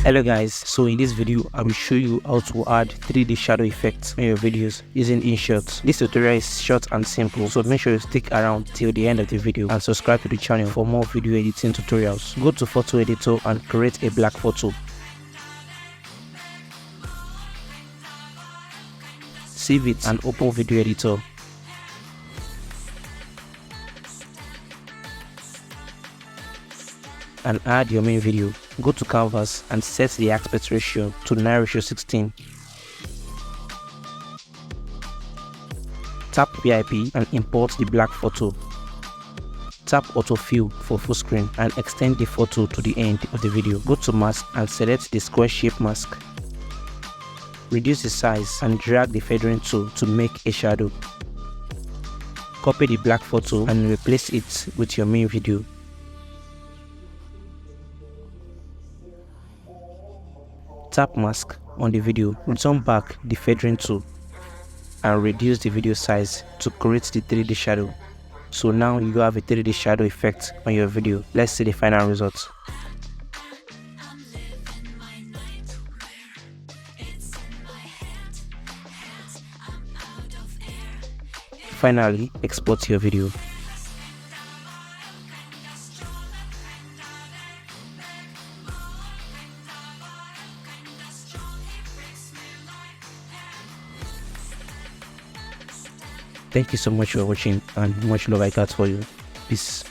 Hello guys, so in this video I will show you how to add 3D shadow effects on your videos using Inshot. This tutorial is short and simple, so make sure you stick around till the end of the video and subscribe to the channel for more video editing tutorials. Go to photo editor and create a black photo. Save it and open video editor. And add your main video. Go to canvas and set the aspect ratio to 9:16. Tap VIP and import the black photo. Tap autofill for full screen and extend the photo to the end of the video. Go to mask and select the square shape mask. Reduce the size and drag the feathering tool to make a shadow. Copy the black photo and replace it with your main video. Tap mask on the video, return back the feathering tool and reduce the video size to create the 3D shadow. So now you have a 3D shadow effect on your video. Let's see the final result. Finally, export your video. Thank you so much for watching and much love I got for you. Peace.